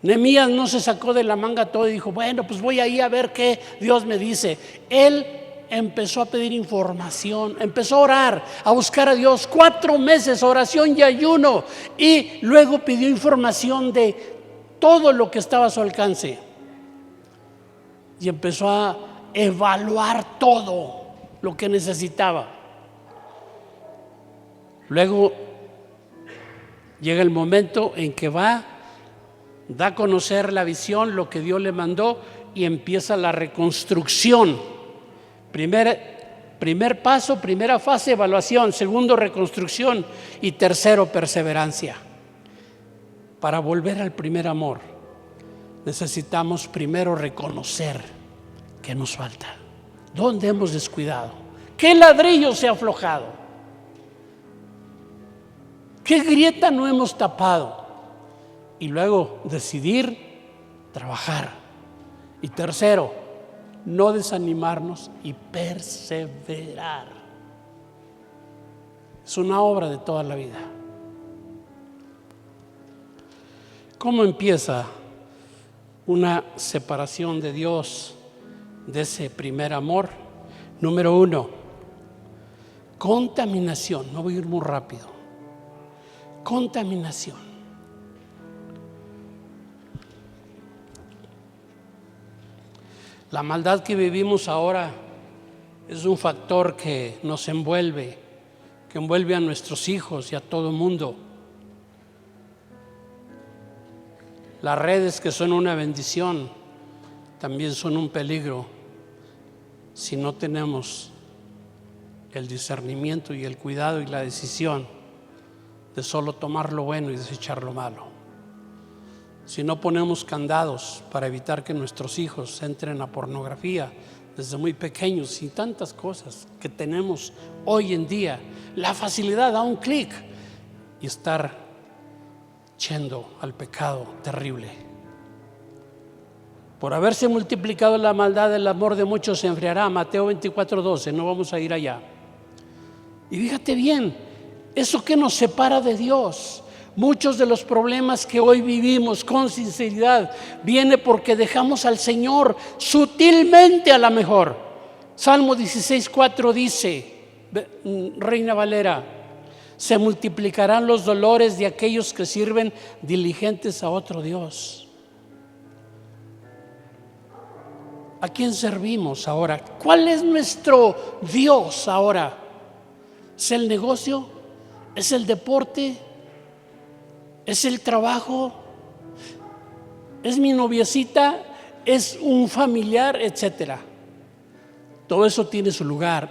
Nehemías no se sacó de la manga todo y dijo, bueno, pues voy ahí a ver qué Dios me dice. Él empezó a pedir información, empezó a orar, a buscar a Dios, 4 meses, oración y ayuno, y luego pidió información de todo lo que estaba a su alcance. Y empezó a evaluar todo lo que necesitaba. Luego llega el momento en que da a conocer la visión, lo que Dios le mandó, y empieza la reconstrucción. Primer paso, primera fase, evaluación. Segundo, reconstrucción. Y tercero, perseverancia. Para volver al primer amor, necesitamos primero reconocer qué nos falta, dónde hemos descuidado, qué ladrillo se ha aflojado, qué grieta no hemos tapado, y luego decidir trabajar. Y tercero, no desanimarnos y perseverar. Es una obra de toda la vida. ¿Cómo empieza una separación de Dios de ese primer amor? Número 1, contaminación. No voy a ir muy rápido. Contaminación. La maldad que vivimos ahora es un factor que nos envuelve, que envuelve a nuestros hijos y a todo el mundo. Las redes, que son una bendición, también son un peligro si no tenemos el discernimiento y el cuidado y la decisión de solo tomar lo bueno y desechar lo malo. Si no ponemos candados para evitar que nuestros hijos entren a pornografía desde muy pequeños, y tantas cosas que tenemos hoy en día, la facilidad a un clic, y estar yendo al pecado terrible. Por haberse multiplicado la maldad, el amor de muchos se enfriará. Mateo 24:12, no vamos a ir allá. Y fíjate bien, eso que nos separa de Dios. Muchos de los problemas que hoy vivimos con sinceridad viene porque dejamos al Señor sutilmente, a la mejor. Salmo 16:4 dice, Reina Valera, se multiplicarán los dolores de aquellos que sirven diligentes a otro Dios. ¿A quién servimos ahora? ¿Cuál es nuestro Dios ahora? ¿Es el negocio? ¿Es el deporte? ¿Es el trabajo? ¿Es mi noviecita? ¿Es un familiar? Etcétera. Todo eso tiene su lugar,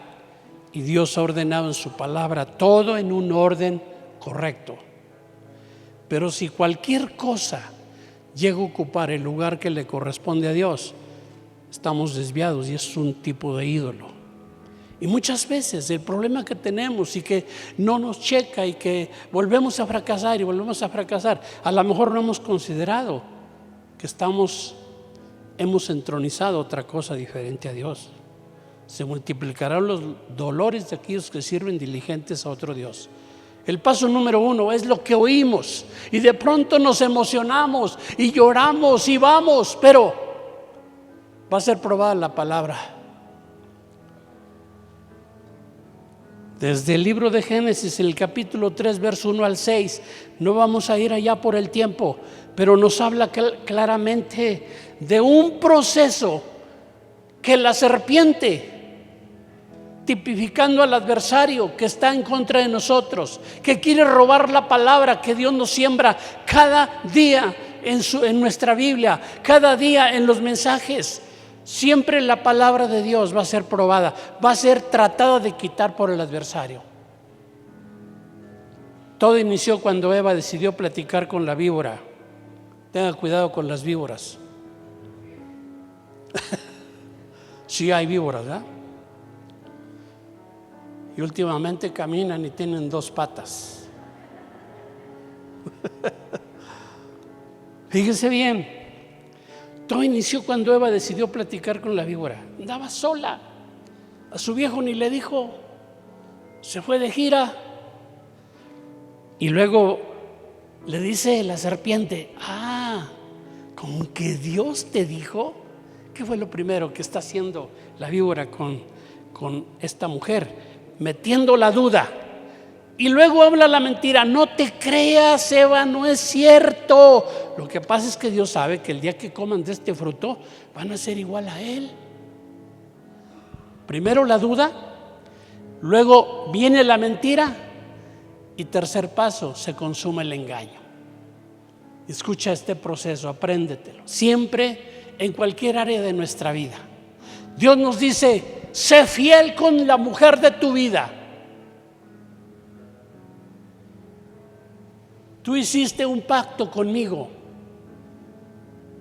y Dios ha ordenado en su palabra todo en un orden correcto. Pero si cualquier cosa llega a ocupar el lugar que le corresponde a Dios, estamos desviados, y es un tipo de ídolo. Y muchas veces el problema que tenemos y que no nos checa y que volvemos a fracasar y volvemos a fracasar, a lo mejor no hemos considerado que hemos entronizado otra cosa diferente a Dios. Se multiplicarán los dolores de aquellos que sirven diligentes a otro Dios. El paso número 1 es lo que oímos, y de pronto nos emocionamos y lloramos y vamos, pero va a ser probada la palabra. Desde el libro de Génesis, el capítulo 3, verso 1 al 6, no vamos a ir allá por el tiempo, pero nos habla claramente de un proceso que la serpiente, tipificando al adversario que está en contra de nosotros, que quiere robar la palabra que Dios nos siembra cada día en nuestra Biblia, cada día en los mensajes. Siempre la palabra de Dios va a ser probada, va a ser tratada de quitar por el adversario. Todo inició cuando Eva decidió platicar con la víbora. Tenga cuidado con las víboras. Sí hay víboras, ¿verdad? y últimamente caminan y tienen 2 patas. Fíjese bien, todo inició cuando Eva decidió platicar con la víbora. Andaba sola, a su viejo ni le dijo, se fue de gira. Y luego le dice la serpiente: ¿con que Dios te dijo? ¿Qué fue lo primero que está haciendo la víbora con esta mujer? Metiendo la duda. Y luego habla la mentira: no te creas, Eva, no es cierto. Lo que pasa es que Dios sabe que el día que coman de este fruto van a ser igual a Él. Primero la duda, luego viene la mentira y tercer paso, se consume el engaño. Escucha este proceso, apréndetelo. Siempre, en cualquier área de nuestra vida, Dios nos dice: sé fiel con la mujer de tu vida. Tú hiciste un pacto conmigo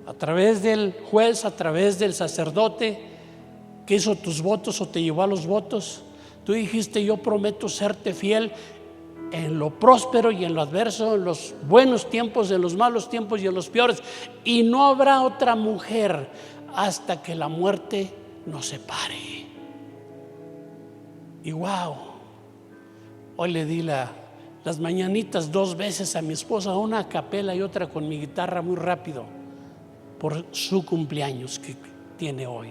a través del juez, a través del sacerdote que hizo tus votos o te llevó a los votos. Tú dijiste: yo prometo serte fiel en lo próspero y en lo adverso, en los buenos tiempos, en los malos tiempos y en los peores, y no habrá otra mujer hasta que la muerte nos separe. Y wow, hoy le di las mañanitas 2 veces a mi esposa, una a capela y otra con mi guitarra muy rápido, por su cumpleaños que tiene hoy.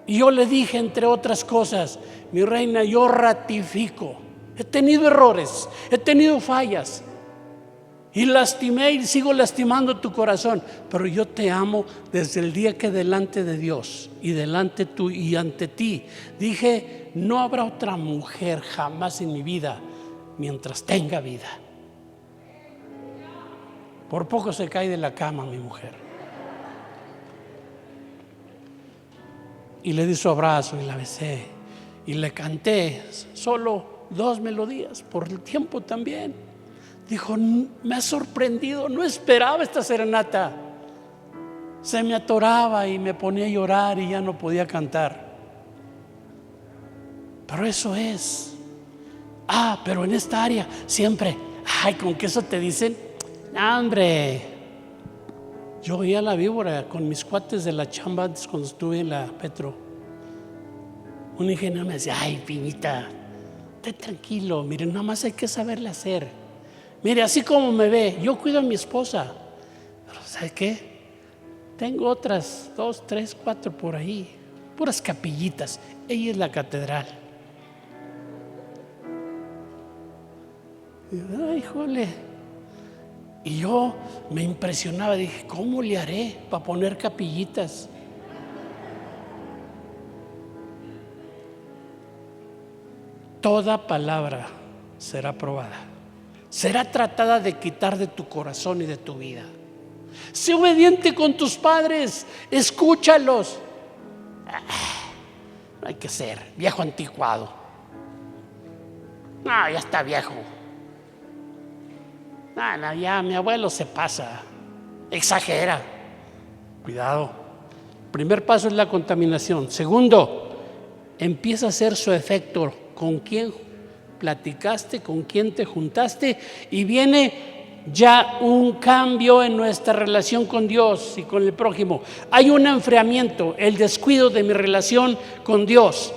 Y yo le dije, entre otras cosas: mi reina, yo ratifico, he tenido errores, he tenido fallas y lastimé y sigo lastimando tu corazón, pero yo te amo desde el día que delante de Dios y delante tú y ante ti dije: no habrá otra mujer jamás en mi vida mientras tenga vida. Por poco se cae de la cama mi mujer. Y le di su abrazo y la besé y le canté solo 2 melodías por el tiempo también. Dijo: me ha sorprendido, no esperaba esta serenata. Se me atoraba y me ponía a llorar y ya no podía cantar. Pero eso es. Pero en esta área siempre, con que eso te dicen, hombre. Yo veía a la víbora con mis cuates de la chamba antes, cuando estuve en la Petro. Un ingeniero me decía: ay, Pinita, esté tranquilo, mire, nada más hay que saberle hacer. Mire, así como me ve, yo cuido a mi esposa, pero ¿sabe qué? Tengo otras 2, 3, 4 por ahí, puras capillitas. Ella es la catedral. Ay, híjole. Y yo me impresionaba, dije: ¿cómo le haré para poner capillitas? Toda palabra será probada, será tratada de quitar de tu corazón y de tu vida. Sé obediente con tus padres, escúchalos. No hay que ser viejo anticuado. No, ya está viejo. No, ya mi abuelo se pasa, exagera. Cuidado. Primer paso es la contaminación. Segundo, empieza a hacer su efecto. ¿Con quién platicaste? ¿Con quién te juntaste? Y viene ya un cambio en nuestra relación con Dios y con el prójimo. Hay un enfriamiento, el descuido de mi relación con Dios.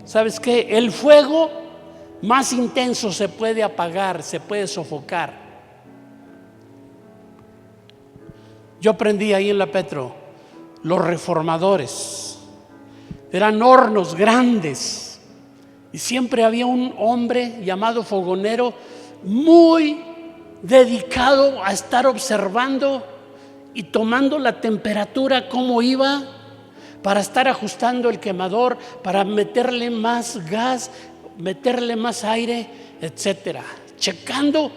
¿Sabes qué? El fuego más intenso se puede apagar, se puede sofocar. Yo aprendí ahí en la Petro, los reformadores eran hornos grandes y siempre había un hombre llamado fogonero muy dedicado a estar observando y tomando la temperatura, cómo iba, para estar ajustando el quemador, para meterle más gas, meterle más aire, etcétera, checando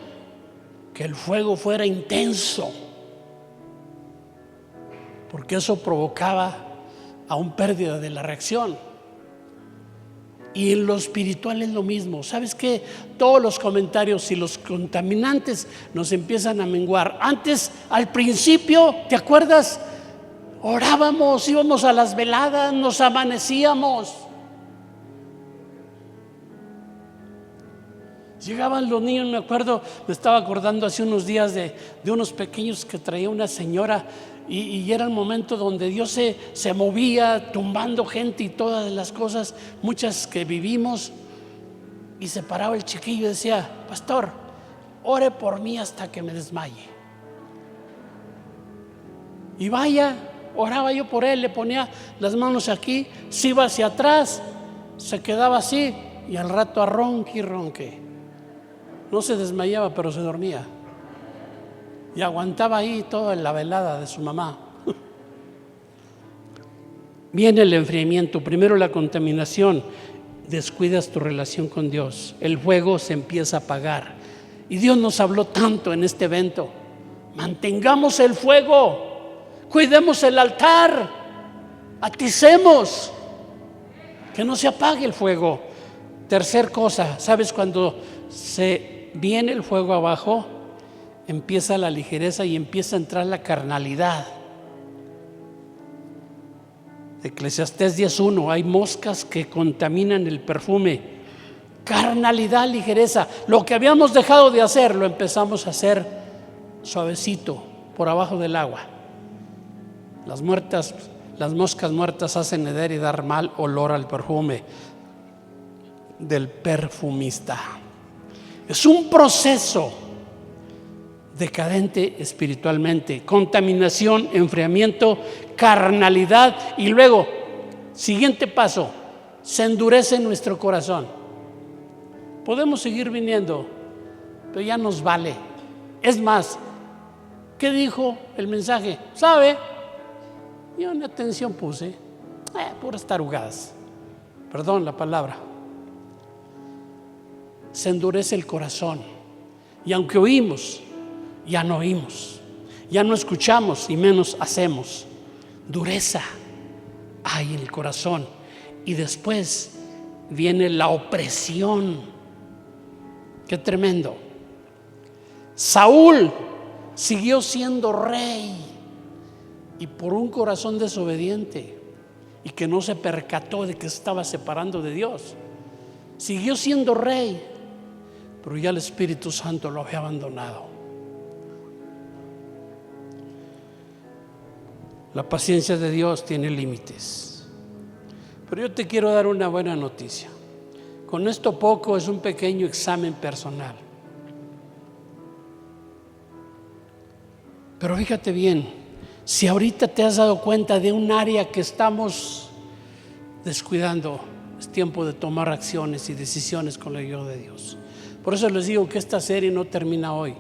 que el fuego fuera intenso, porque eso provocaba aún pérdida de la reacción. Y en lo espiritual es lo mismo. ¿Sabes qué? Todos los comentarios y los contaminantes nos empiezan a menguar. Antes, al principio, ¿te acuerdas? Orábamos, íbamos a las veladas, nos amanecíamos. Llegaban los niños, me acuerdo, me estaba acordando hace unos días de unos pequeños que traía una señora, y era el momento donde Dios se movía, tumbando gente y todas las cosas, muchas que vivimos. Y se paraba el chiquillo y decía: pastor, ore por mí hasta que me desmaye. Y vaya, oraba yo por él, le ponía las manos aquí, se iba hacia atrás, se quedaba así, y al rato a ronque y ronque. No se desmayaba, pero se dormía. Y aguantaba ahí toda la velada de su mamá. Viene el enfriamiento, primero la contaminación. Descuidas tu relación con Dios, el fuego se empieza a apagar. Y Dios nos habló tanto en este evento: mantengamos el fuego, cuidemos el altar, aticemos, que no se apague el fuego. Tercer cosa, ¿sabes? Cuando se viene el fuego abajo, empieza la ligereza y empieza a entrar la carnalidad. Eclesiastés 10:1, hay moscas que contaminan el perfume. Carnalidad, ligereza. Lo que habíamos dejado de hacer, lo empezamos a hacer suavecito, por abajo del agua. Las moscas muertas hacen heder y dar mal olor al perfume del perfumista. Es un proceso decadente espiritualmente: contaminación, enfriamiento, carnalidad. Y luego, siguiente paso, se endurece nuestro corazón. Podemos seguir viniendo, pero ya nos vale. Es más, ¿qué dijo el mensaje? ¿Sabe? Yo ni atención puse, puras tarugadas, perdón la palabra. Se endurece el corazón, y aunque oímos, ya no oímos, ya no escuchamos y menos hacemos. Dureza hay en el corazón. Y después viene la opresión. Qué tremendo. Saúl siguió siendo rey, y por un corazón desobediente y que no se percató de que se estaba separando de Dios, siguió siendo rey, pero ya el Espíritu Santo lo había abandonado. La paciencia de Dios tiene límites. Pero yo te quiero dar una buena noticia. Con esto poco es un pequeño examen personal. Pero fíjate bien, si ahorita te has dado cuenta de un área que estamos descuidando, es tiempo de tomar acciones y decisiones con la ayuda de Dios. Por eso les digo que esta serie no termina hoy,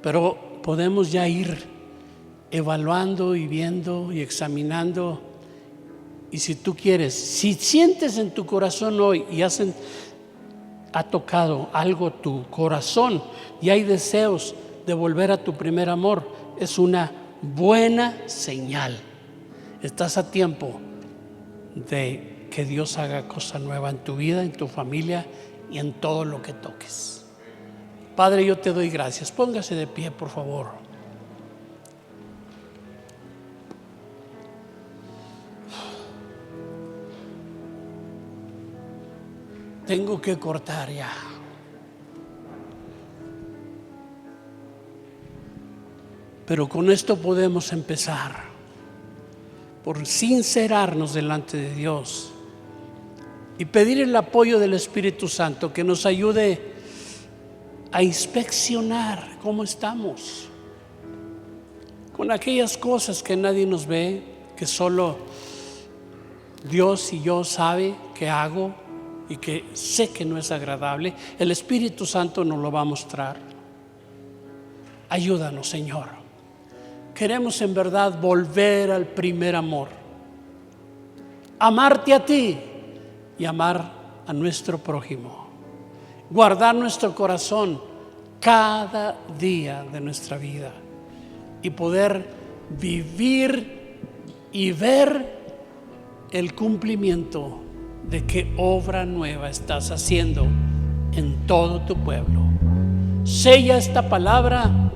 pero podemos ya ir evaluando y viendo y examinando. Y si tú quieres, si sientes en tu corazón hoy y ha tocado algo tu corazón y hay deseos de volver a tu primer amor, es una buena señal. Estás a tiempo de que Dios haga cosa nueva en tu vida, en tu familia y en todo lo que toques. Padre, yo te doy gracias. Póngase de pie, por favor. Tengo que cortar ya. Pero con esto podemos empezar por sincerarnos delante de Dios y pedir el apoyo del Espíritu Santo que nos ayude a inspeccionar cómo estamos con aquellas cosas que nadie nos ve, que solo Dios y yo sabe que hago y que sé que no es agradable. El Espíritu Santo nos lo va a mostrar. Ayúdanos, Señor. Queremos en verdad volver al primer amor, amarte a ti y amar a nuestro prójimo, guardar nuestro corazón cada día de nuestra vida y poder vivir y ver el cumplimiento de qué obra nueva estás haciendo en todo tu pueblo. Sella esta palabra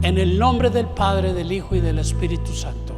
en el nombre del Padre, del Hijo y del Espíritu Santo.